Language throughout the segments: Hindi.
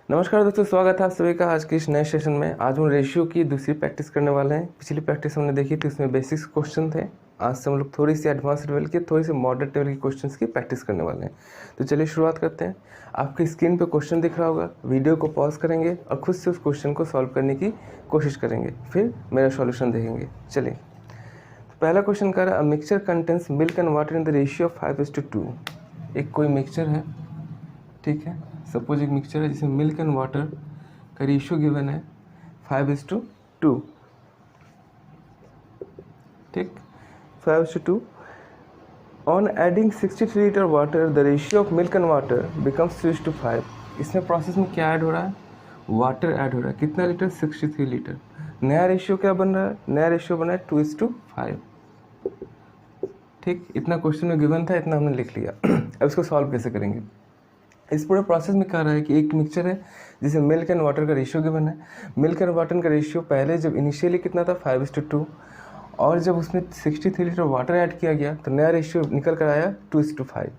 नमस्कार दोस्तों, स्वागत है आप सभी का आज के इस नए सेशन में। आज हम रेशियो की दूसरी प्रैक्टिस करने वाले हैं। पिछली प्रैक्टिस हमने देखी थी, उसमें बेसिक्स क्वेश्चन थे। आज से हम लोग थोड़ी सी एडवांस लेवल की, थोड़ी सी मॉडरेट लेवल की क्वेश्चंस की प्रैक्टिस करने वाले हैं। तो चलिए शुरुआत करते हैं। आपकी स्क्रीन पे क्वेश्चन दिख रहा होगा, वीडियो को पॉज करेंगे और खुद से उस क्वेश्चन को सॉल्व करने की कोशिश करेंगे, फिर मेरा सॉल्यूशन देखेंगे। चलिए, तो पहला क्वेश्चन कह रहा है, mixture contains milk and water in the ratio of 5:2। एक कोई मिक्सचर है, ठीक है, सपोज एक मिक्सचर है जिसमें मिल्क एंड वाटर का रेशियो गिवन है 5:2, ठीक, 5:2। On adding 63 litre water the ratio of milk and water becomes 3:5। इसमें प्रोसेस में क्या ऐड हो रहा है? वाटर ऐड हो रहा है। कितना लीटर? 63 लीटर। नया रेशियो क्या बन रहा है? नया रेशियो बना है 2:5, ठीक। इतना क्वेश्चन में गिवन था, इतना हमने लिख लिया। अब इसको सॉल्व कैसे करेंगे? इस पूरे प्रोसेस में कह रहा है कि एक मिक्सचर है जिसे मिल्क एंड वाटर का रेशियो गिवन है। मिल्क एंड वाटर का रेशियो पहले जब इनिशियली कितना था? 5:2, और जब उसमें 63 लीटर वाटर ऐड किया गया तो नया रेशियो निकल कर आया 2:5।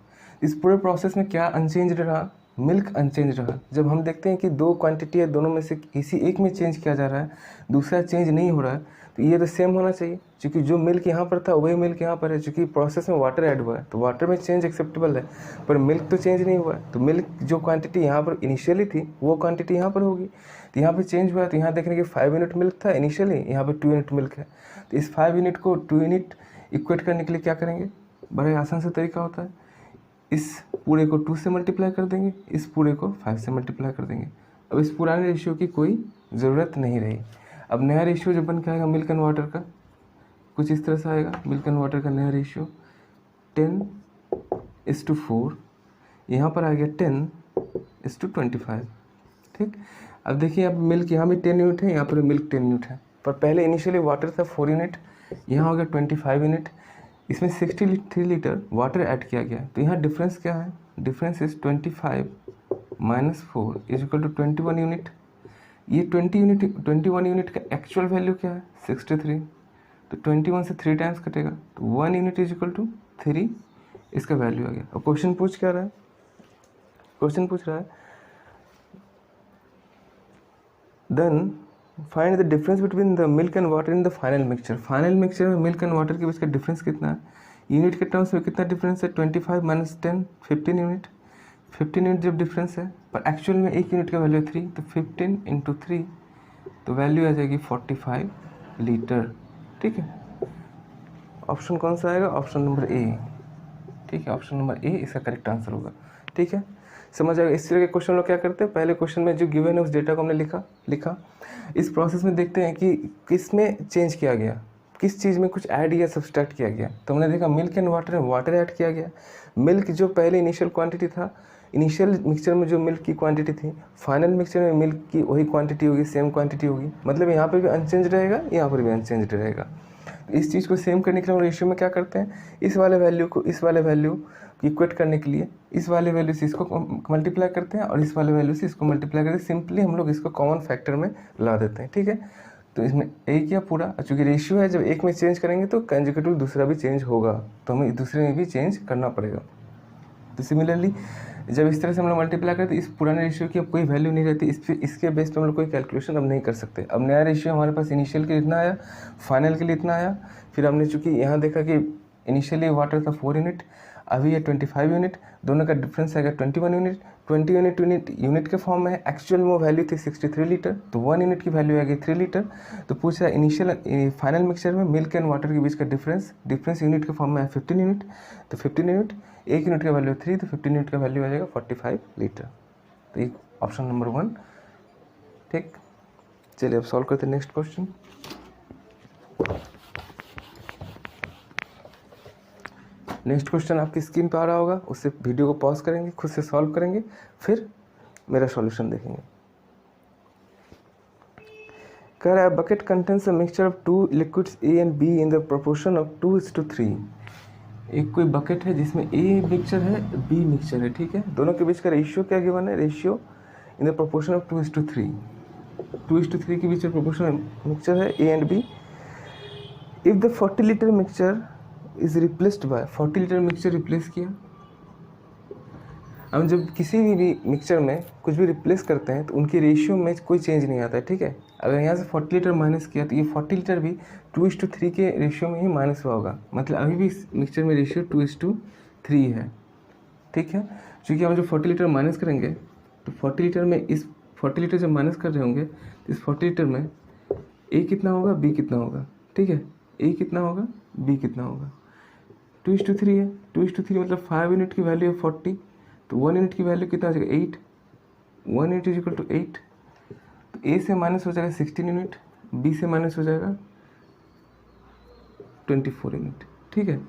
इस पूरे प्रोसेस में क्या अनचेंज रहा? मिल्क अनचेंज रहा। जब हम देखते हैं कि दो क्वांटिटी है, दोनों में से किसी एक में चेंज किया जा रहा है, दूसरा चेंज नहीं हो रहा है, तो ये तो सेम होना चाहिए, क्योंकि जो मिल्क यहाँ पर था वही मिल्क यहाँ पर है। क्योंकि प्रोसेस में वाटर ऐड हुआ है तो वाटर में चेंज एक्सेप्टेबल है, पर मिल्क तो चेंज नहीं हुआ है। तो मिल्क जो क्वांटिटी यहाँ पर इनिशियली थी वो क्वांटिटी यहाँ पर होगी। तो यहाँ पर चेंज हुआ है, तो यहाँ देखने के 5 यूनिट मिल्क था इनिशियली, यहाँ पर 2 यूनिट मिल्क है। तो इस 5 यूनिट को 2 यूनिट इक्वेट करने के लिए क्या करेंगे? बड़ा आसान सा तरीका होता है, इस पूरे को 2 से मल्टीप्लाई कर देंगे, इस पूरे को 5 से मल्टीप्लाई कर देंगे। अब इस पुराने रेशियो की कोई ज़रूरत नहीं रही। अब नया रेशियो जब बन के आएगा मिल्क एंड वाटर का, कुछ इस तरह से आएगा। मिल्क एंड वाटर का नया रेशियो 10:4, यहाँ पर आ गया 10:25, ठीक। अब देखिए, अब मिल्क यहाँ भी 10 यूनिट है, यहाँ पर मिल्क 10 यूनिट है, पर पहले इनिशियली वाटर था 4 यूनिट, यहाँ हो गया 25 यूनिट। इसमें 63 लीटर वाटर ऐड किया गया, तो यहाँ डिफरेंस क्या है? Difference is 25 - 4 = 21 unit. ये 21 यूनिट का एक्चुअल वैल्यू क्या है? 63। तो 21 से 3 टाइम्स कटेगा, तो 1 यूनिट = 3 इसका वैल्यू आ गया। और क्वेश्चन पूछ क्या रहा है? क्वेश्चन पूछ रहा है, then find the difference between the milk and water in the final mixture. Final mixture में मिल्क एंड वाटर के बीच का डिफरेंस कितना है? यूनिट के टर्म्स में कितना डिफरेंस है? 25 - 10 15 यूनिट। 15 यूनिट जब डिफरेंस है, पर एक्चुअल में एक यूनिट का वैल्यू 3, तो 15 × 3, तो वैल्यू आ जाएगी 45 लीटर, ठीक है। ऑप्शन कौन सा आएगा? ऑप्शन नंबर ए, ठीक है, ऑप्शन नंबर ए इसका करेक्ट आंसर होगा, ठीक है। समझ आएगा। इस तरह के क्वेश्चन लोग क्या करते हैं, पहले क्वेश्चन में जो गिवन है उस डेटा को हमने लिखा। इस प्रोसेस में देखते हैं कि किस में चेंज किया गया, किस चीज़ में कुछ ऐड या सब्सट्रैक्ट किया गया। तो हमने देखा मिल्क एंड वाटर में वाटर ऐड किया गया। मिल्क जो पहले इनिशियल क्वांटिटी था, इनिशियल मिक्सचर में जो मिल्क की क्वांटिटी थी, फाइनल मिक्सचर में मिल्क की वही क्वांटिटी होगी, सेम क्वांटिटी होगी। मतलब यहाँ पर भी अनचेंज रहेगा, यहाँ पर भी अनचेंज रहेगा। इस चीज़ को सेम करने के लिए हम रेशियो में क्या करते हैं, इस वाले वैल्यू को इस वाले वैल्यू इक्वेट करने के लिए इस वाले वैल्यू से इसको मल्टीप्लाई करते हैं और इस वाले वैल्यू से इसको मल्टीप्लाई करके सिंपली हम लोग इसको कॉमन फैक्टर में ला देते हैं, ठीक है। तो इसमें एक या पूरा, चूँकि रेशियो है, जब एक में चेंज करेंगे तो कंजुगेटिव दूसरा भी चेंज होगा, तो हमें दूसरे में भी चेंज करना पड़ेगा। तो सिमिलरली जब इस तरह से हम लोग मल्टीप्लाई करते हैं, इस पुराने रेशियो की अब कोई वैल्यू नहीं रहती, इसके बेस पे हम लोग कोई कैलकुलेशन अब नहीं कर सकते। अब नया रेशियो हमारे पास इनिशियल के लिए इतना आया, फाइनल के लिए इतना आया। फिर हमने चूँकि यहाँ देखा कि इनिशियली वाटर था 4 यूनिट, अभी ये 25 यूनिट, दोनों का डिफरेंस आएगा 21 यूनिट। 20 यूनिट के फॉर्म में है, एक्चुअल में वो वैल्यू थी 63 लीटर, तो 1 यूनिट की वैल्यू आएगी 3 लीटर। तो पूछ रहा है इनिशियल फाइनल मिक्सचर में मिल्क एंड वाटर के बीच का डिफरेंस यूनिट के फॉर्म में है 15 यूनिट। तो 15 यूनिट, 1 यूनिट का वैल्यू 3, तो 15 यूनिट का वैल्यू आ जाएगा 45 लीटर। तो ये ऑप्शन नंबर 1, ठीक। चलिए अब सॉल्व करते हैं नेक्स्ट क्वेश्चन। नेक्स्ट क्वेश्चन आपकी स्क्रीन पर आ रहा होगा, उससे वीडियो को पॉज करेंगे, खुद से सॉल्व करेंगे, फिर मेरा सॉल्यूशन देखेंगे। कह रहा है bucket contains a mixture of 2 liquids A and be in the proportion of 2:3। एक कोई बकेट है जिसमें ए मिक्सचर है, बी मिक्सचर है, ठीक है। दोनों के बीच का रेशियो क्या गिवन है? Ratio in the proportion of 2:3। 2:3 के बीच में प्रोपोर्शन मिक्सचर है A and B. If the 40 litre mixture is replaced by 40 litre mixture replace किया, हम जब किसी भी मिक्सचर में कुछ भी रिप्लेस करते हैं तो उनकी रेशियो में कोई चेंज नहीं आता है, ठीक है। अगर यहाँ से 40 लीटर माइनस किया तो ये 40 लीटर भी 2:3 के रेशियो में ही माइनस हुआ होगा, मतलब अभी भी इस मिक्सचर में रेशियो 2:3 है, ठीक है। क्योंकि हम जो 40 लीटर माइनस करेंगे तो 40 लीटर में इस 40 लीटर जब माइनस कर रहे होंगे तो इस 40 लीटर में ए कितना होगा, बी कितना होगा, ठीक है। ए कितना होगा, बी कितना होगा, 2:3 है। 2:3 मतलब 5 यूनिट की वैल्यू है 40, तो 1 यूनिट की वैल्यू कितना हो जाएगा, 8। 1 यूनिट इज इक्वल टू 8। तो ए से माइनस हो जाएगा 16 यूनिट, बी से माइनस हो जाएगा 24 यूनिट, ठीक है।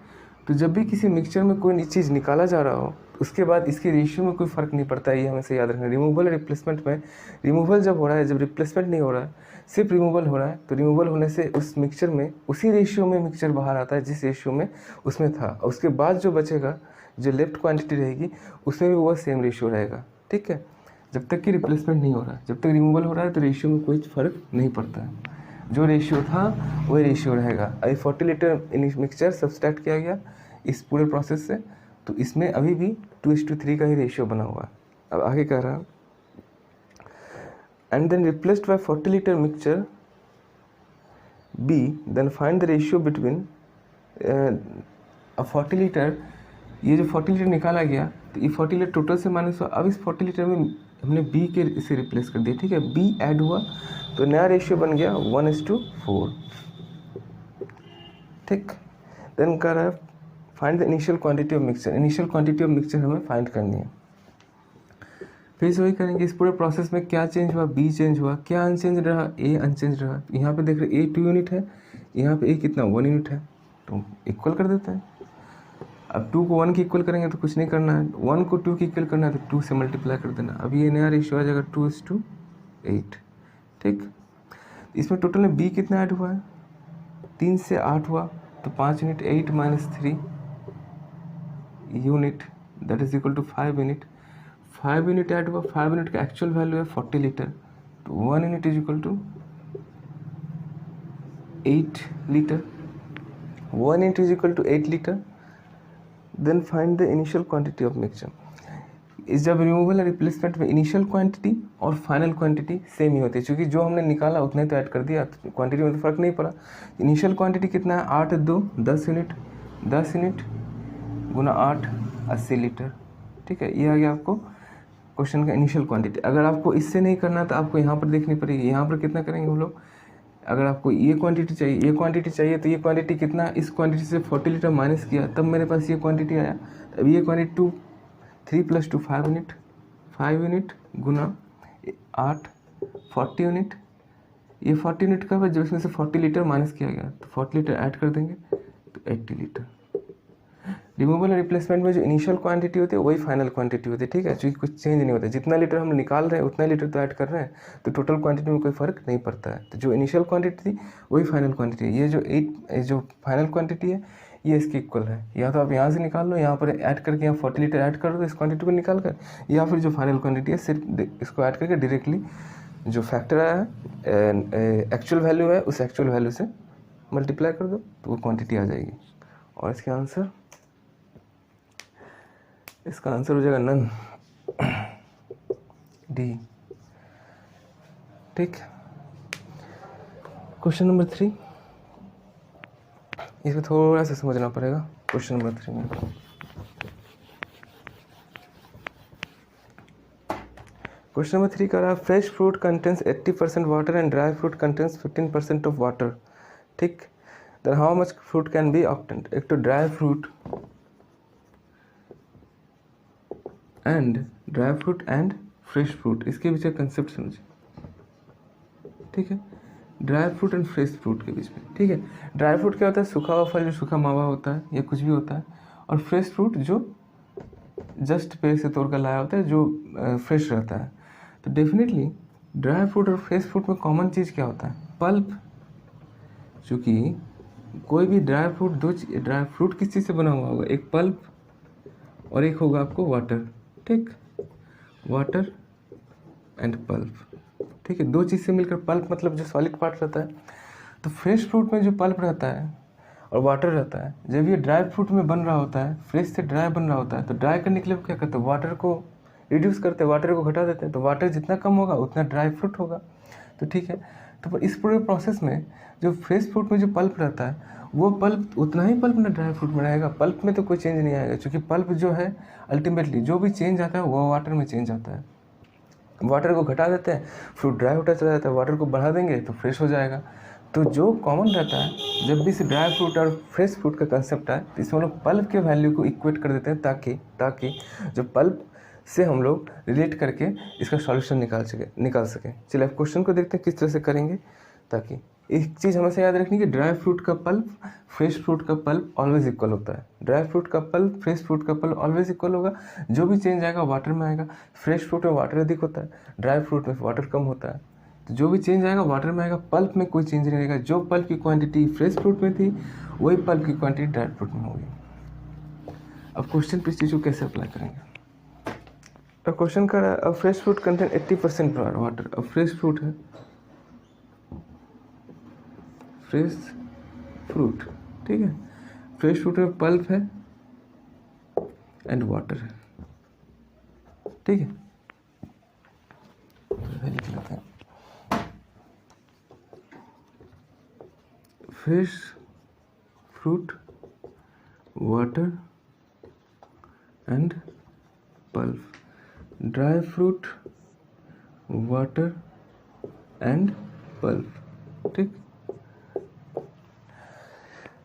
तो जब भी किसी मिक्सचर में कोई चीज़ निकाला जा रहा हो उसके बाद इसके रेशियो में कोई फ़र्क नहीं पड़ता है, ये हमेशा याद रखना। रिमूवल रिप्लेसमेंट में रिमूवल जब हो रहा है, जब रिप्लेसमेंट नहीं हो रहा है, सिर्फ रिमूवल हो रहा है, तो रिमूवल होने से उस मिक्सचर में उसी रेशियो में मिक्सचर बाहर आता है जिस रेशियो में उसमें था, और उसके बाद जो बचेगा, जो लेफ्ट क्वांटिटी रहेगी, उसमें भी वो सेम रेशियो रहेगा, ठीक है। जब तक कि रिप्लेसमेंट नहीं हो रहा है, जब तक रिमूवल हो रहा है तो रेशियो में कोई फ़र्क नहीं पड़ता है, जो रेशियो था वही रेशियो रहेगा। अभी 40 लीटर मिक्सचर सब्सट्रैक्ट किया गया इस पूरे प्रोसेस से, तो इसमें अभी भी 2:3 का ही रेशियो बना हुआ है। अब आगे कह रहा है, and then replaced by 40 litre mixture B, then find the ratio between 40 litre, ये जो 40 लीटर निकाला गया तो ये 40 लीटर टोटल से माइनस हुआ। अब इस 40 लीटर में हमने बी के इसे रिप्लेस कर दिया, ठीक है। बी ऐड हुआ तो नया रेशियो बन गया 1:4, ठीक। देन कह रहा है find the initial quantity of mixture, initial quantity of mixture हमें फाइंड करनी है। फिर से वही करेंगे, इस पूरे प्रोसेस में क्या चेंज हुआ, बी चेंज हुआ, क्या अनचेंज रहा, ए अनचेंज रहा। यहाँ पे देख रहे ए 2 यूनिट है, यहाँ पे ए कितना 1 यूनिट है, तो इक्वल कर देते हैं। अब 2 को 1 की इक्वल करेंगे तो कुछ नहीं करना है, 1 को 2 की इक्वल करना है तो 2 से मल्टीप्लाई कर देना। अब ये नया रेशियो आ जाएगा 2:8, ठीक। इसमें टोटल में बी कितना ऐड हुआ है, 3 से 8 हुआ तो 5 unit, 8 minus 3 unit, that is equal to 5 unit. 5 unit add हुआ, 5 यूनिट का एक्चुअल वैल्यू है 40 लीटर, तो 1 unit is equal to 8 litre, 1 unit is equal to 8 litre. Then find the initial quantity of mixture. इस जब रिमूवल और रिप्लेसमेंट में इनिशियल क्वांटिटी और फाइनल क्वांटिटी सेम ही होती है, क्योंकि जो हमने निकाला उतना ही तो ऐड कर दिया, तो क्वांटिटी में तो फ़र्क नहीं पड़ा। इनिशियल क्वांटिटी कितना है, 8 2 10 यूनिट, 10 यूनिट गुना 8 80 लीटर, ठीक है। ये आ गया आपको क्वेश्चन का इनिशियल क्वांटिटी। अगर आपको इससे नहीं करना तो आपको यहाँ पर देखनी पड़ेगी, यहाँ पर कितना करेंगे हम लोग। अगर आपको ये क्वांटिटी चाहिए, ये क्वांटिटी चाहिए, तो ये क्वांटिटी कितना, इस क्वांटिटी से 40 लीटर माइनस किया तब मेरे पास ये क्वांटिटी आया। अब ये क्वांटिटी 3 + 2 5 यूनिट, 5 यूनिट गुना 8 40 यूनिट। ये 40 यूनिट का है जब इसमें से 40 लीटर माइनस किया गया तो 40 लीटर ऐड कर देंगे तो 80 लीटर। रिमूवल और रिप्लेसमेंट में जो इनिशियल क्वांटिटी होती है वही फाइनल क्वांटिटी होती है, ठीक है। क्योंकि कुछ चेंज नहीं होता है, जितना लीटर हम निकाल रहे हैं उतना लीटर तो ऐड कर रहे हैं, तो टोटल क्वांटिटी में कोई फ़र्क नहीं पड़ता है। तो जो इनिशियल क्वांटिटी थी वही फाइनल क्वांटिटी है। ये जो फाइनल क्वांटिटी है ये इसके इक्वल है। या तो आप यहाँ से निकाल लो, यहाँ पर ऐड करके यहाँ 40 लीटर ऐड कर दो इस क्वांटिटी को निकाल कर, या फिर जो फाइनल क्वांटिटी है सिर्फ इसको ऐड करके डायरेक्टली जो फैक्टर आया है एक्चुअल वैल्यू है उस एक्चुअल वैल्यू से मल्टीप्लाई कर दो तो वो क्वांटिटी आ जाएगी। और इसका आंसर हो जाएगा नन, डी, ठीक। क्वेश्चन नंबर 3, इसमें थोड़ा सा समझना पड़ेगा। क्वेश्चन नंबर 3 में क्वेश्चन नंबर 3 का रहा fresh fruit contains 80% water and dry fruit contains 15% of water, ठीक। Then how much fruit can be obtained. एक तो dry fruit and fresh fruit, इसके बीच का कंसेप्ट समझिए, ठीक है। Dry fruit and fresh fruit के बीच में, ठीक है। ड्राई फ्रूट क्या होता है, सूखा हुआ फल जो सूखा मावा होता है या कुछ भी होता है, और फ्रेश फ्रूट जो जस्ट पेड़ से तोड़ कर लाया होता है जो फ्रेश रहता है। तो डेफिनेटली ड्राई फ्रूट और फ्रेश फ्रूट में कॉमन चीज़ क्या होता है, पल्प। चूँकि कोई भी ड्राई फ्रूट किस चीज़ से बना हुआ होगा, एक पल्प और एक होगा आपको वाटर, ठीक। वाटर एंड पल्प, ठीक है। दो चीज़ से मिलकर पल्प मतलब जो सॉलिड पार्ट रहता है। तो फ्रेश फ्रूट में जो पल्प रहता है और वाटर रहता है, जब ये ड्राई फ्रूट में बन रहा होता है, फ्रेश से ड्राई बन रहा होता है, तो ड्राई करने के लिए क्या करते हैं, वाटर को रिड्यूस करते हैं, वाटर को घटा देते हैं, तो वाटर जितना कम होगा उतना ड्राई फ्रूट होगा। तो ठीक है, तो पर इस पूरे प्रोसेस में जो फ्रेश फ्रूट में जो पल्प रहता है वो पल्प उतना ही पल्प ना ड्राई फ्रूट में रहेगा, पल्प में तो कोई चेंज नहीं आएगा, क्योंकि पल्प जो है अल्टीमेटली जो भी चेंज आता है वो वाटर में चेंज आता है। वाटर को घटा देते हैं, फ्रूट ड्राई होता चला जाता है, वाटर को बढ़ा देंगे तो फ्रेश हो जाएगा। तो जो कॉमन रहता है जब भी इस ड्राई फ्रूट और फ्रेश फ्रूट का कंसेप्ट आए तो इसमें हम लोग पल्प के वैल्यू को इक्वेट कर देते हैं, ताकि जो पल्प से हम लोग रिलेट करके इसका सॉल्यूशन निकाल सकें। चलिए अब क्वेश्चन को देखते हैं किस तरह से करेंगे, ताकि एक चीज़ हमेशा याद रखनी कि ड्राई फ्रूट का पल्प फ्रेश फ्रूट का पल्प ऑलवेज इक्वल होता है। ड्राई फ्रूट का पल्प फ्रेश फ्रूट का पल्प ऑलवेज इक्वल होगा, जो भी चेंज आएगा वाटर में आएगा। फ्रेश फ्रूट में वाटर अधिक होता है, ड्राई फ्रूट में वाटर कम होता है, तो जो भी चेंज आएगा वाटर में आएगा, पल्प में कोई चेंज नहीं रहेगा। जो पल्प की क्वांटिटी फ्रेश फ्रूट में थी वही पल्प की क्वांटिटी ड्राई फ्रूट में होगी। अब क्वेश्चन पे इस चीज़ को कैसे अप्लाई करेंगे। अब क्वेश्चन कर रहा है फ्रेश फ्रूट कंटेन 80% वाटर। अब फ्रेश फ्रूट है, फ्रेश फ्रूट, ठीक है, फ्रेश फ्रूट में पल्प है एंड वाटर है, ठीक है, लिख लेते हैं fresh fruit water and pulp, dry fruit water and pulp, ठीक।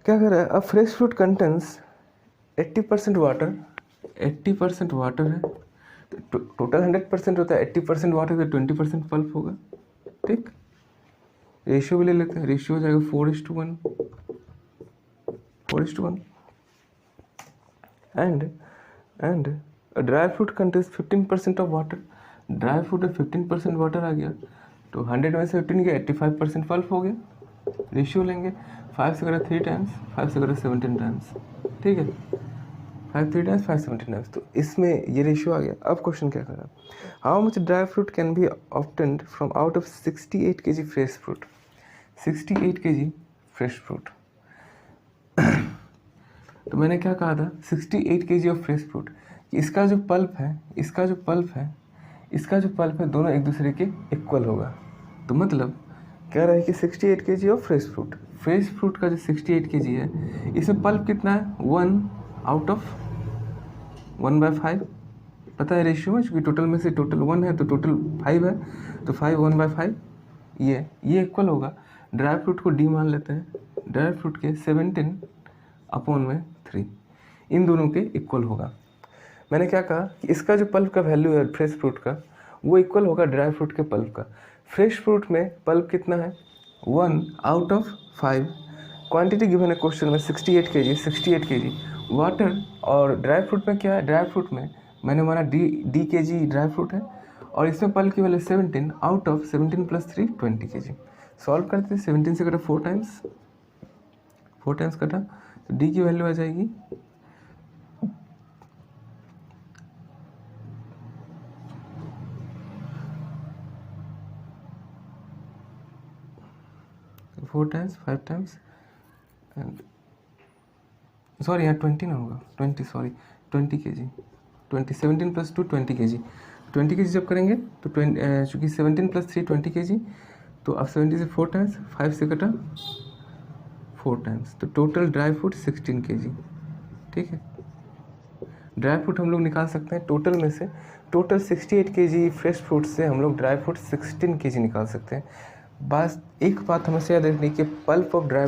क्या कर रहा है, अब fresh fruit contains 80% water, 80% water है, तो टोटल 100% होता है, 80% वाटर तो 20% पल्प होगा, ठीक। रेशियो भी ले लेते हैं, रेशियो हो जाएगा 4:1, 4:1 and dry fruit contains 15% of water, dry fruit में 15% वाटर आ गया, तो 100 में से 15 गया, 85% पल्प हो गया। रेशियो लेंगे 5 से करा 3 टाइम्स, 5 से करा 17 टाइम्स, ठीक है, 5 3 टाइम्स 5 17 टाइम्स, तो इसमें ये रेशियो आ गया। अब क्वेश्चन क्या कर रहा है, how much dry fruit can be obtained from out of 68 kg fresh fruit, 68 kg fresh fruit. तो मैंने क्या कहा था, 68 kg ऑफ फ्रेश फ्रूट, इसका जो पल्प है, इसका जो पल्प है दोनों एक दूसरे के इक्वल होगा। तो मतलब कह रहा है कि 68 kg ऑफ फ्रेश फ्रूट का जो 68 kg है इसमें पल्प कितना है, 1 आउट ऑफ 1/5, पता है रेशियो में, क्योंकि टोटल में से टोटल 1 है तो टोटल 5 है, तो 5 1/5 ये इक्वल होगा। ड्राई फ्रूट को डी मान लेते हैं, ड्राई फ्रूट के 17/3 इन दोनों के इक्वल होगा। मैंने क्या कहा कि इसका जो पल्प का वैल्यू है फ्रेश फ्रूट का वो इक्वल होगा ड्राई फ्रूट के पल्प का। फ्रेश फ्रूट में पल्प कितना है, 1 आउट ऑफ 5, क्वांटिटी गिवन है क्वेश्चन में 68 kg वाटर, और ड्राई फ्रूट में क्या है, ड्राई फ्रूट में मैंने माना डी kg ड्राई फ्रूट है, और इसमें पल्प की value 17 out of 17 + 3 20 kg। Solve करते हैं, 17 से कटा 4 टाइम्स कटा, तो डी की वैल्यू आ जाएगी 4 टाइम्स 5 टाइम्स एंड सॉरी यहाँ 20 ना होगा, 20 kg, 17 + 2 20 kg, 20 kg जब करेंगे तो चूँकि 17 + 3 20 kg, तो अब 70 से 4 टाइम्स, 5 से कटा 4 टाइम्स, तो टोटल ड्राई फ्रूट 16 kg, ठीक है। ड्राई फ्रूट हम लोग निकाल सकते हैं टोटल में से, टोटल 68 kg फ्रेश फ्रूट से हम लोग ड्राई फ्रूट 16 kg निकाल सकते हैं। बस एक बात हमेशा याद रखनी कि pulp of dry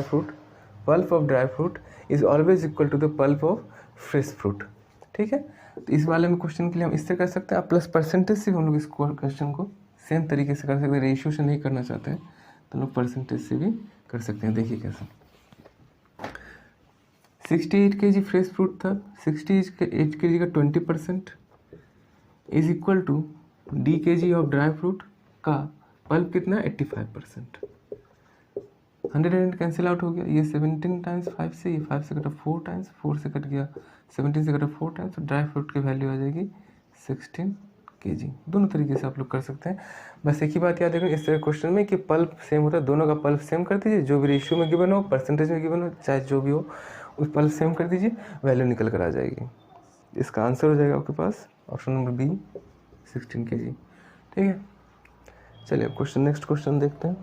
fruit is always equal to the pulp of fresh fruit, ठीक है। तो इस वाले में क्वेश्चन के लिए हम इससे कर सकते हैं, प्लस परसेंटेज से हम लोग इस क्वेश्चन को सेम तरीके से कर सकते हैं। रेशियो से नहीं करना चाहते हैं तो लोग परसेंटेज से भी कर सकते हैं। देखिए कैसे, 68 kg फ्रेश फ्रूट था, 68 kg का 20% is equal to D kg of dry fruit का पल्प कितना, 85%। 100 कैंसिल आउट हो गया, ये 17 टाइम्स 5 से, ये 5 से कटा 4 टाइम्स, 4 से कट गया 17 से कटा 4 टाइम्स, तो ड्राई फ्रूट की वैल्यू आ जाएगी 16 kg। दोनों तरीके से आप लोग कर सकते हैं। बस एक ही बात याद रखें इस तरह क्वेश्चन में कि पल्प सेम होता है, दोनों का पल्प सेम कर दीजिए, जो भी रेशियो में गिवन हो, परसेंटेज में गिवन हो, चाहे जो भी हो, उस पल्प सेम कर दीजिए, वैल्यू निकल कर आ जाएगी। इसका आंसर हो जाएगा आपके पास ऑप्शन नंबर बी 16 kg। ठीक है, चलिए क्वेश्चन, नेक्स्ट क्वेश्चन देखते हैं।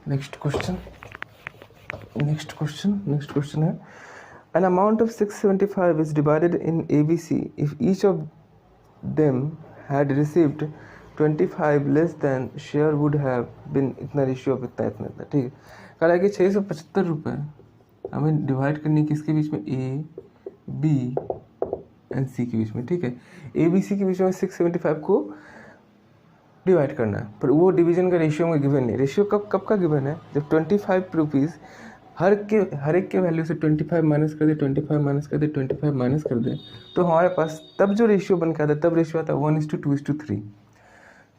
नेक्स्ट क्वेश्चन है an amount of 675 is divided in ABC if each of them had received 25 less than share would have been इतना रेशियो ऑफ इतना इतना इतना। ठीक है, कहा है कि 675 रुपये हमें डिवाइड करनी है किसके बीच में, ए बी एंड सी के बीच में। ठीक है, ए बी सी के बीच में 675 को डिवाइड करना है, पर वो डिवीजन का रेशियो में गिवन नहीं। रेशियो कब का गिवन है, जब 25 रुपीज़ हर एक के वैल्यू से 25 माइनस कर दे, 25 माइनस कर दे, 25 माइनस कर दे, तो हमारे पास तब जो रेशियो बन के आता है, तब रेशियो आता है 1:2:3।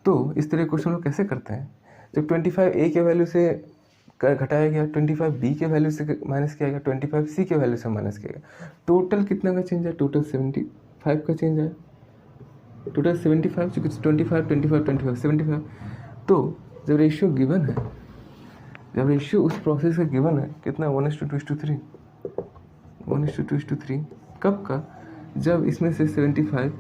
तो इस तरह क्वेश्चन लोग कैसे करते हैं, जब 25 ए के वैल्यू से घटाया गया, 25 बी के वैल्यू से माइनस किया गया, 25 सी के वैल्यू से माइनस किया गया, टोटल कितना का चेंज है, टोटल 75 का चेंज है, टोटल 75, चूँकि 25 25 25 75। तो जब रेशियो गिवन है, जब रेशियो उस प्रोसेस का गिवन है कितना, 1:2:3, 1:2:3 कब का, जब इसमें से 75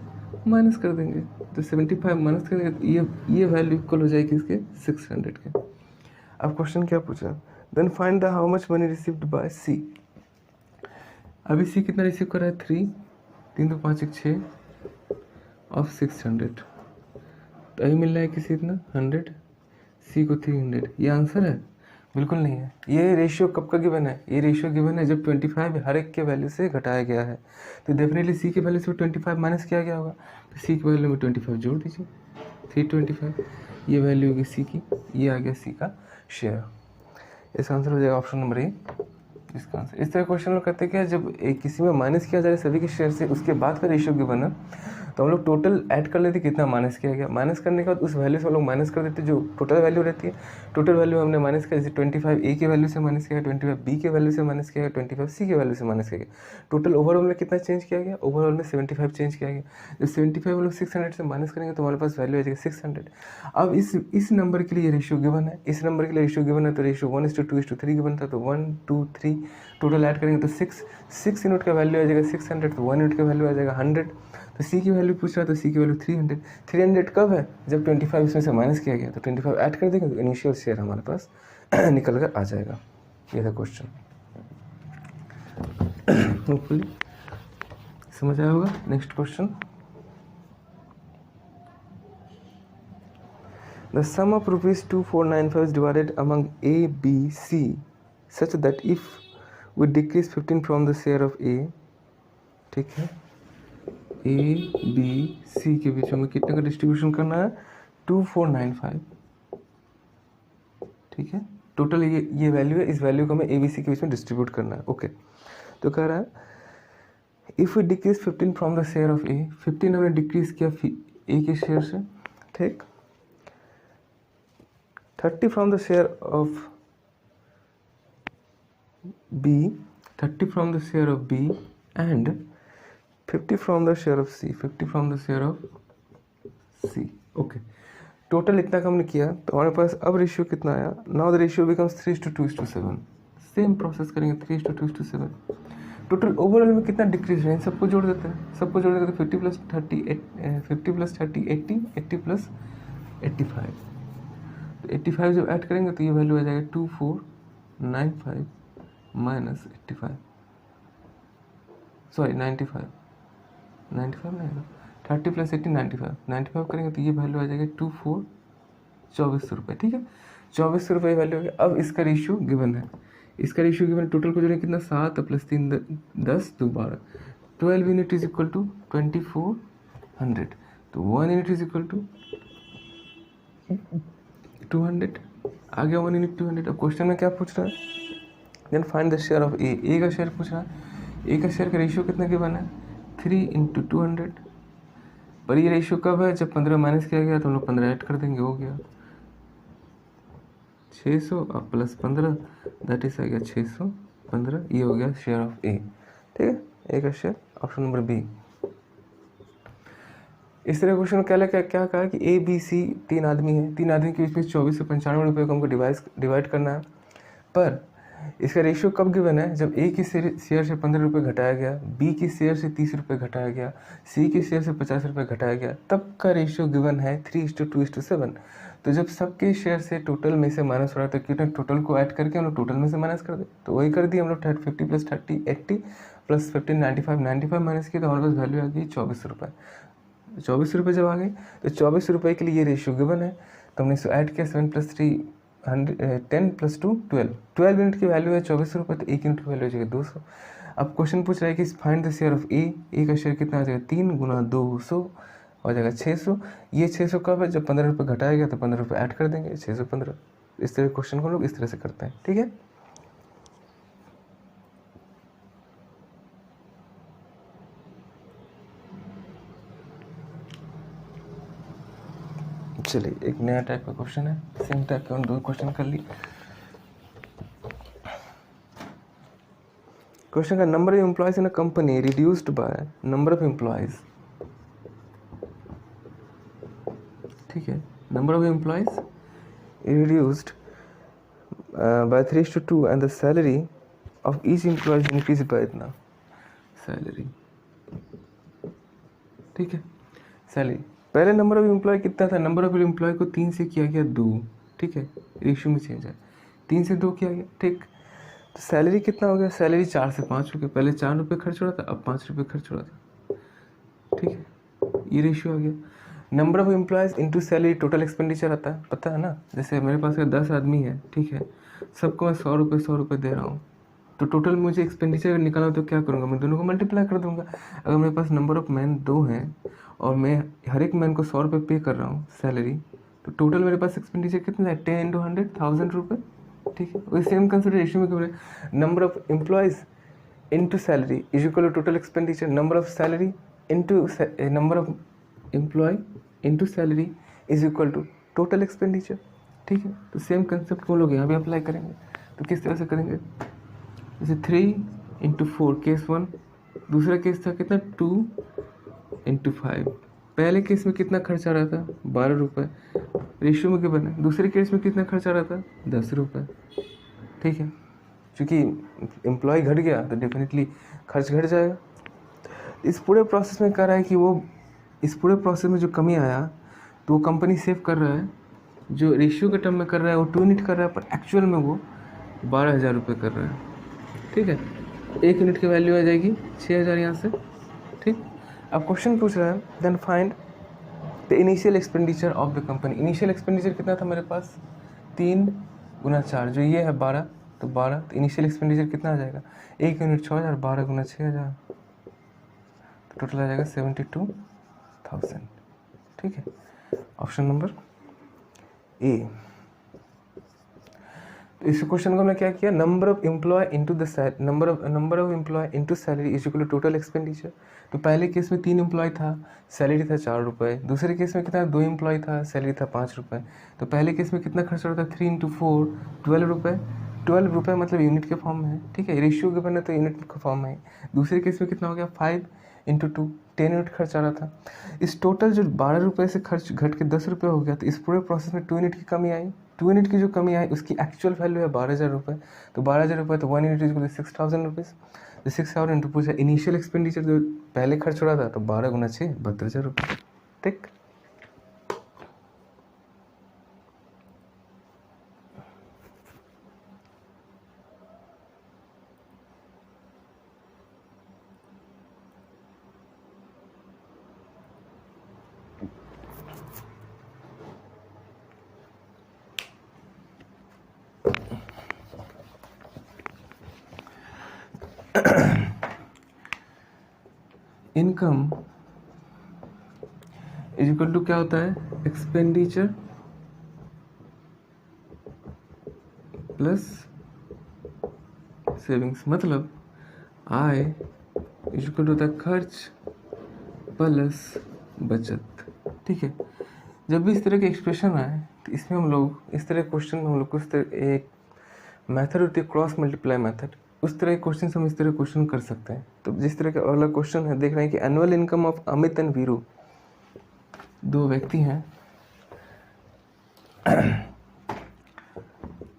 माइनस कर देंगे, तो 75 माइनस करेंगे तो ये वैल्यू इक्वल हो जाएगी इसके 600 के। अब क्वेश्चन क्या पूछा, then find the how much money received by C. अभी सी कितना रिसीव कर रहा है, 3 3 2 5 1 6 ऑफ 600, तो अभी मिल रहा है किसी इतना 100, सी को 300। ये आंसर है, बिल्कुल नहीं है। ये रेशियो कब का गिवन है, ये रेशियो गिवन है जब 25 हर एक के वैल्यू से घटाया गया है, तो डेफिनेटली सी के वैल्यू से 25 माइनस किया गया होगा, तो सी के वैल्यू में 25 जोड़ दीजिए, 325, ये वैल्यू होगी सी की, ये आ गया सी का शेयर। इसका आंसर हो जाएगा ऑप्शन नंबर ए, इसका आंसर। इस तरह क्वेश्चन लोग कहते हैं कि जब एक किसी में माइनस किया जाए सभी के शेयर से, उसके बाद का रेशियो गिवन है, तो हम लोग टोटल ऐड कर लेते कितना माइनस किया गया, माइनस करने के बाद उस वैल्यू से हम लोग माइनस कर देते जो टोटल वैल्यू रहती है। टोटल वैल्यू हमने माइनस किया, जैसे 25 ए के वैल्यू से माइनस किया गया, 25 बी के वैल्यू से माइनस किया गया, 25 सी के वैल्यू से माइनस किया गया, टोटल ओवरऑल में कितना चेंज किया गया, ओवरऑल में 75 चेंज किया गया। जब 75 हम लोग 600 से माइनस करेंगे तो हमारे पास वैल्यू आ जाएगी 600। अब इस नंबर के लिए रेशियो गिवन है, इस नंबर के लिए रेशियो गिवन है, तो रेशियो 1:2:3 गिवन था, तो 1 2 3 टोटल ऐड करेंगे तो 6 यूनिट का वैल्यू आ जाएगा 600, तो 1 यूनिट का वैल्यू आ जाएगा 100। तो सी की वैल्यू पूछ रहा है, तो सी की वैल्यू 300 कब है, जब 25 इसमें से माइनस किया गया, तो 25 ऐड कर देंगे तो इनिशियल शेयर हमारे पास निकल कर आ जाएगा। ये था क्वेश्चन, होपफुली समझ आया होगा। Next question, the sum of ₹2495 is divided among A, B, C such that if we decrease 15 from the share of A, ठीक है, ए बी सी के बीच में कितने का डिस्ट्रीब्यूशन करना है, 2495। ठीक है, टोटल ये वैल्यू है, इस वैल्यू को हमें ए बी सी के बीच में डिस्ट्रीब्यूट करना है। ओके, तो कह रहा है if we decrease 15 from the share of A, 15 हमने डिक्रीज किया ए के शेयर से, ठीक, 30 from the share of B, 30 from the share of B and 50 from the share of C, 50 from the share of C. Okay, total इतना हमने किया, तो हमारे पास अब रेशियो कितना आया, now the ratio becomes 3:2:7। Same process करेंगे, 3:2:7। टोटल ओवरऑल में कितना डिक्रीज है, सबको जोड़ देते हैं, सबको जोड़ देते हैं, 50 + 30 80, 80 + 85, तो 85 जब ऐड करेंगे तो ये वैल्यू आ जाएगा 2495 माइनस 85, सॉरी 95 नहीं, 30 + 80 95 करेंगे तो ये वैल्यू आ जाएगा 2400 रुपये। ठीक है, 2400 रुपये वैल्यू हो गया। अब इसका रेशियो गिवन है, इसका रेशियो गिवन टोटल को जोड़ेंगे कितना, 7 + 3 10 2 12, 12 यूनिट इज इक्वल टू 2400, तो 1 यूनिट इज इक्वल टू 200, आ गया 1 यूनिट 200। अब क्वेश्चन में क्या पूछ रहा है, then find the share of A, A का शेयर पूछ रहा है, ए का शेयर का रेशियो कितना गिवन है, 3 × 200, पर ये रेशियो कब है, जब 15 माइनस किया गया, तो हम लोग 15 ऐड कर देंगे, हो गया 600 अब प्लस 15, दैट इज आ गया 615, ये हो गया शेयर ऑफ ए। ठीक है, ए का शेयर, ऑप्शन नंबर बी। इस तरह क्वेश्चन क्या कहा कि ए बी सी 3 आदमी है, 3 आदमी के बीच में 2495 रुपये को हमको डिवाइड करना है, पर इसका रेशियो कब गिवन है? जब ए की शेयर से 15 रुपये घटाया गया, बी की शेयर से 30 रुपये घटाया गया, सी की शेयर से 50 रुपये घटाया गया, तब का रेशियो गिवन है 3:2:7। तो जब सबके शेयर से टोटल में से माइनस हो रहा है तो क्यों टोटल को ऐड करके हम लोग टोटल में से माइनस कर दे। तो वही कर दिए हम लोग, 50 + 30 80 + 15 95 माइनस किया तो हमारे पास वैल्यू आ गई 24 रुपये। 24 रुपये जब आ गई तो 24 रुपये के लिए ये रेशियो गिवन है, तो हमने इसको ऐड किया। 7 + 3 10 + 2 12 यूनिट की वैल्यू है 24 रुपये, तो 1 यूनिट की वैल्यू हो जाएगी 200। अब क्वेश्चन पूछ रहा है कि फाइंड द शेयर ऑफ ए का शेयर कितना आ जाएगा? 3 × 200 हो जाएगा 600। ये 600 कब है? जब 15 रुपये घटाया गया तो 15 रुपये ऐड कर देंगे, 615। इस तरह क्वेश्चन को हम लोग इस तरह से करते हैं, ठीक है। चलिए एक नया टाइप का क्वेश्चन है, सेम टाइप के हम 2 क्वेश्चन कर लिए। क्वेश्चन का number of employees in a company reduced by number of employees, ठीक है। Number of employees reduced by 3:2 and the salary of each employ increase by इतना सैलरी, ठीक है। सैलरी पहले नंबर ऑफ एम्प्लॉय कितना था? नंबर ऑफ एम्प्लॉय को 3 से किया गया 2, ठीक है, रेशियो में चेंज है, 3 से 2 किया गया, ठीक। तो सैलरी कितना हो गया? सैलरी 4 से 5 हो गया। पहले 4 रुपये खर्च हो रहा था, अब 5 रुपये खर्च हो रहा था, ठीक है, ये रेशियो आ गया। Number of employees into salary total expenditure आता है, पता है ना। जैसे मेरे पास 10 आदमी है, ठीक है, सबको मैं 100 रुपये दे रहा हूँ, तो टोटल मुझे एक्सपेंडिचर निकालना हो तो क्या करूँगा? मैं दोनों को मल्टीप्लाई कर दूंगा। अगर मेरे पास नंबर ऑफ मैन 2 हैं और मैं हर एक मैन को 100 रुपये पे कर रहा हूँ सैलरी, तो टोटल मेरे पास एक्सपेंडिचर कितना है? 10 × 100 1000 रुपये, ठीक है। वही सेम कंसिडरेशन में क्यों है? Number of employees into salary is equal to total expenditure, number of salary into number of employee into salary is equal to total expenditure, ठीक है। तो सेम कंसेप्ट को लोग यहाँ भी अप्लाई करेंगे। तो किस तरह से करेंगे? जैसे 3 × 4 केस 1, दूसरा केस था कितना? 2 × 5। पहले केस में कितना खर्च आ रहा था? 12 रुपये, रेशियो में क्या बना? दूसरे केस में कितना खर्च आ रहा था? 10 रुपये, ठीक है। क्योंकि एम्प्लॉय घट गया तो डेफिनेटली खर्च घट जाएगा। इस पूरे प्रोसेस में कह रहा है कि वो इस पूरे प्रोसेस में जो कमी आया तो वो कंपनी सेव कर रहा है, जो रेशियो के टर्म में कर रहा है वो 2 यूनिट कर रहा है, पर एक्चुअल में वो 12,000 रुपये कर रहा है, ठीक है। 1 यूनिट की वैल्यू आ जाएगी 6,000 यहाँ से, ठीक। अब क्वेश्चन पूछ रहा है then find the initial expenditure of the company. Initial expenditure कितना था मेरे पास? 3 × 4 जो ये है 12, तो 12। तो इनिशियल एक्सपेंडिचर कितना आ जाएगा? 1 यूनिट 6,000, 12 × 6,000, तो टोटल आ जाएगा 72,000, ठीक है। Option number A. तो इस क्वेश्चन को हमने क्या किया? Number of employee into the number of employee into salary is equal to total expenditure. तो पहले केस में 3 एम्प्लॉय था, सैलरी था 4 रुपये। दूसरे केस में कितना? 2 एम्प्लॉय था, सैलरी था 5 रुपये। तो पहले केस में कितना खर्च हो रहा था? 3 × 4 12 रुपये। 12 रुपये मतलब यूनिट के फॉर्म में है, ठीक है, रेशियो के बने तो यूनिट के फॉर्म में है। दूसरे केस में कितना हो गया? 5 × 2 10 यूनिट खर्च आ रहा था। इस टोटल जो 12 रुपये से खर्च घट के 10 रुपये हो गया, तो इस पूरे प्रोसेस में 2 यूनिट की कमी आई। 2 यूनिट की जो कमी आई उसकी एक्चुअल वैल्यू है 12,000 रुपये। तो 12,000 रुपये तो 1 unit is equal to 6,000 rupees. तो 6,000 इंटू पूछा इनिशियल एक्सपेंडिचर जो पहले खर्च हो रहा था, तो 12 × 6 72,000 रुपये, ठीक। इनकम इज इक्वल टू क्या होता है? एक्सपेंडिचर प्लस सेविंग्स, मतलब आय इज इक्वल टू होता है खर्च प्लस बचत, ठीक है। जब भी इस तरह के एक्सप्रेशन आए तो इसमें हम लोग इस तरह के क्वेश्चन में हम लोग कुछ तरह एक मेथड होती है क्रॉस मल्टीप्लाई मेथड, उस तरह के क्वेश्चन हम इस तरह क्वेश्चन कर सकते हैं। तो जिस तरह का अगला क्वेश्चन है, देख रहे हैं कि annual income of Amit and Veeru, 2 व्यक्ति हैं,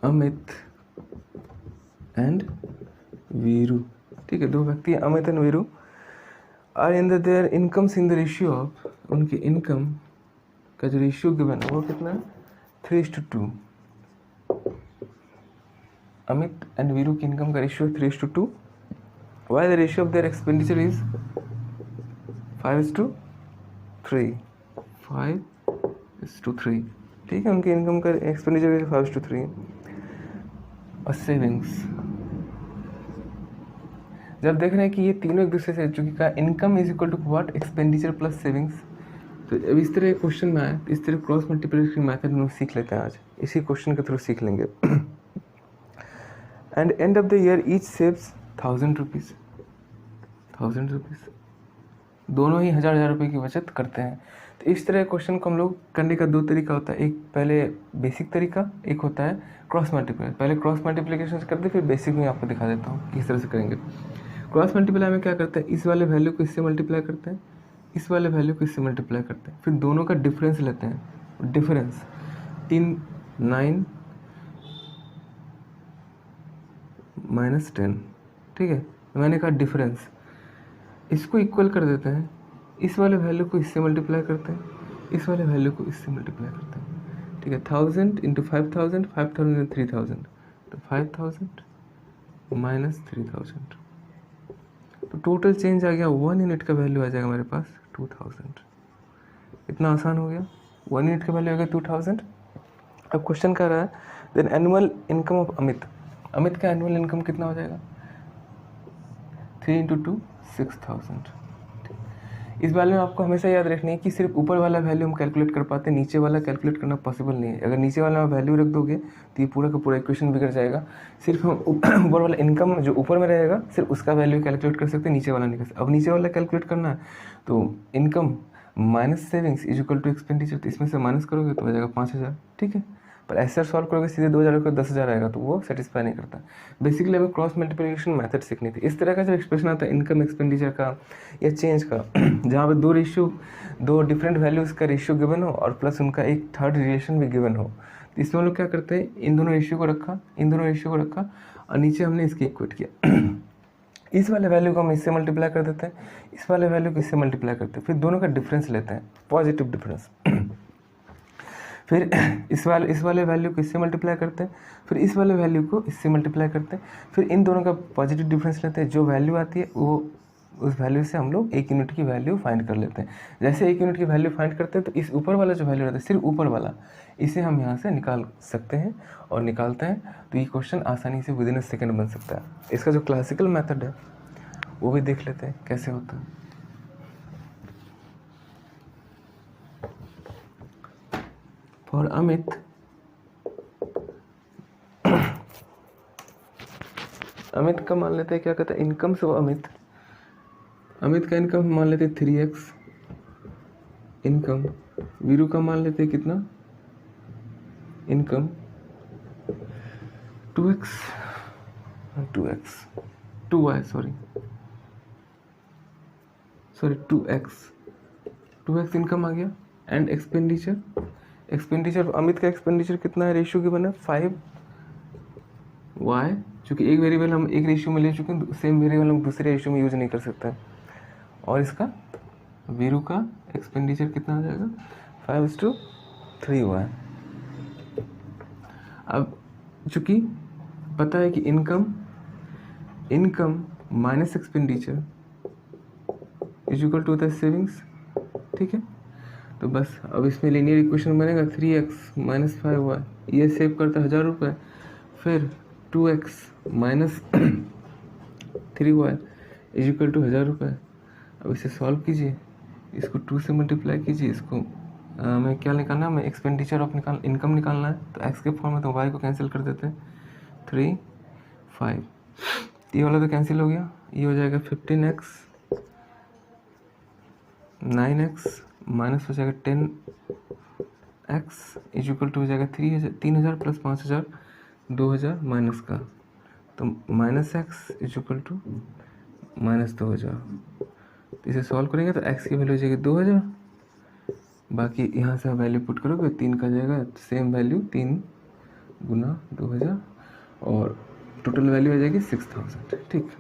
अमित एंड वीरू, ठीक है, दो व्यक्ति Amit and Veeru are in their incomes in the ratio of, उनकी इनकम का जो रेशियो गिवन है वो कितना है 3:2। अमित एंड वीरू की इनकम का ratio 3:2, while the ratio of their expenditure is 5:3, 5:3, ठीक है, उनकी इनकम का एक्सपेंडिचर 5:3। और सेविंग्स, जब देख रहे हैं कि ये तीनों एक दूसरे से, चूंकि का income is equal to what, expenditure plus savings, तो अब इस तरह क्वेश्चन में आए, इस तरह क्रॉस मल्टीप्लिकेशन मेथड हम लोग सीख लेते हैं आज, इसी क्वेश्चन के थ्रू सीख लेंगे। And end of the year each saves 1000 rupees, 1000 rupees, दोनों ही 1000 रुपये की बचत करते हैं। तो इस तरह क्वेश्चन को हम लोग करने का दो तरीका होता है, एक पहले बेसिक तरीका, एक होता है क्रॉस मल्टीप्लाई। पहले क्रॉस मल्टीप्लिकेशन करते फिर बेसिक में आपको दिखा देता हूँ किस तरह से करेंगे। क्रॉस मल्टीप्लाई में क्या करते हैं, इस वाले वैल्यू को इससे मल्टीप्लाई करते हैं, इस वाले वैल्यू को इससे मल्टीप्लाई करते हैं, फिर दोनों का डिफरेंस लेते हैं। डिफरेंस 3 9 -10, ठीक है, मैंने कहा डिफरेंस, इसको इक्वल कर देते हैं, इस वाले वैल्यू को इससे मल्टीप्लाई करते हैं, इस वाले वैल्यू को इससे मल्टीप्लाई करते हैं, ठीक है। 1000 इंटू 5000, 5000 इंटू 3000, तो 5000 माइनस 3000, तो टोटल चेंज आ गया 1 यूनिट का वैल्यू आ जाएगा मेरे पास 2000। इतना आसान हो गया, 1 यूनिट का वैल्यू आ गया 2000। अब क्वेश्चन कर रहा है then annual income of Amit, Amit का एनुअल इनकम कितना हो जाएगा 3 × 2 6000। इस बारे में आपको हमेशा याद रखनी है कि सिर्फ ऊपर वाला वैल्यू हम कैलकुलेट कर पाते हैं, नीचे वाला कैलकुलेट करना पॉसिबल नहीं है। अगर नीचे वाला वैल्यू रख दोगे तो ये पूरा का पूरा इक्वेशन बिगड़ जाएगा। सिर्फ हम ऊपर वाला इनकम जो ऊपर में रहेगा सिर्फ उसका वैल्यू कैलकुलेट कर सकते हैं, नीचे वाला नहीं कर सकते। अब नीचे वाला कैलकुलेट करना है तो income minus savings is equal to expenditure, तो इसमें से माइनस करोगे तो हो जाएगा 5000, ठीक है। पर ऐसे सॉल्व करोगे सीधे 2000 को 10,000 आएगा, तो वो सेटिस्फाई नहीं करता। बेसिकली हमें क्रॉस मल्टीप्लिकेशन मेथड सीखनी थी। इस तरह का जो एक्सप्रेशन आता है इनकम एक्सपेंडिचर का या चेंज का, जहाँ पे दो डिफरेंट वैल्यूज़ का रेशियो गिवन हो और प्लस उनका एक थर्ड रिलेशन भी गिवन हो, तो इसमें हम लोग क्या करते हैं, इन दोनों रेशियो को रखा और नीचे हमने इसकी इक्वेट किया। इस वाले वैल्यू को हम इससे मल्टीप्लाई कर देते हैं, इस वाले वैल्यू को इससे मल्टीप्लाई करते हैं, फिर दोनों का डिफरेंस लेते हैं, पॉजिटिव डिफरेंस। फिर इस वाले वैल्यू को इससे मल्टीप्लाई करते हैं, फिर इस वाले वैल्यू को इससे मल्टीप्लाई करते हैं, फिर इन दोनों का पॉजिटिव डिफरेंस लेते हैं। जो वैल्यू आती है वो उस वैल्यू से हम लोग 1 यूनिट की वैल्यू फाइंड कर लेते हैं। जैसे 1 यूनिट की वैल्यू फाइंड करते हैं तो इस ऊपर वाला जो वैल्यू रहता है, सिर्फ ऊपर वाला, इसे हम यहाँ से निकाल सकते हैं और निकालते हैं तो ये क्वेश्चन आसानी से विदिन अ सेकेंड बन सकता है। इसका जो क्लासिकल मेथड है वो भी देख लेते हैं कैसे होता है। फॉर अमित, अमित का मान लेते हैं, क्या कहते हैं, इनकम से अमित का इनकम मान लेते हैं 3x इनकम। वीरू का मान लेते हैं कितना इनकम 2x इनकम आ गया। एंड एक्सपेंडिचर अमित का एक्सपेंडिचर कितना है, रेशियो की बना 5y, चूँकि एक वेरिएबल हम एक रेशियो में ले चुके हैं, सेम वेरिएबल हम दूसरे रेशियो में यूज नहीं कर सकते। और इसका वीरू का एक्सपेंडिचर कितना आ जाएगा 5:3y। अब चूँकि पता है कि income minus expenditure is equal to होता है सेविंग्स, ठीक है। तो बस अब इसमें लीनियर इक्वेशन बनेगा 3x माइनस 5y, ये सेव करता है 1000 रुपये, फिर 2x minus 3y is equal to 1000 रुपये। अब इसे सॉल्व कीजिए, इसको 2 से मल्टीप्लाई कीजिए, इसको हमें क्या निकालना है, हमें एक्सपेंडिचर ऑफ इनकम निकालना है। तो x के फॉर्म में तो y को कैंसिल कर देते हैं, 3 5, ये वाला तो कैंसिल हो गया, ये हो जाएगा 15x 9x माइनस हो जाएगा 10x इज इक्वल टू हो जाएगा 3000 प्लस 5000 2000 माइनस का, तो minus x is equal to minus 2000। तो इसे सॉल्व करेंगे तो x की वैल्यू हो जाएगी 2000, बाकी यहाँ से वैल्यू पुट करोगे 3 का जाएगा, सेम वैल्यू 3 × 2000 और टोटल वैल्यू आ जाएगी 6000। ठीक,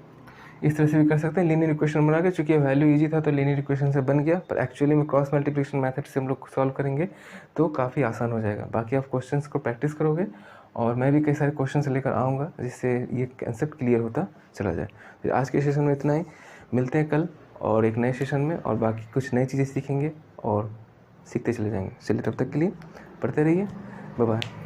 इस तरह से भी कर सकते हैं लीनियर इक्वेशन बना के। चूँकि वैल्यू इजी था तो लीनियर इक्वेशन से बन गया, पर एक्चुअली में क्रॉस मल्टीप्लिकेशन मेथड से हम लोग सॉल्व करेंगे तो काफ़ी आसान हो जाएगा। बाकी आप क्वेश्चंस को प्रैक्टिस करोगे और मैं भी कई सारे क्वेश्चंस लेकर आऊँगा जिससे ये कंसेप्ट क्लियर होता चला जाए। फिर आज के सेशन में इतना ही, मिलते हैं कल और एक नए सेशन में, और बाकी कुछ नई चीज़ें सीखेंगे और सीखते चले जाएंगे। चलिए तब तक के लिए पढ़ते रहिए, बाय बाय।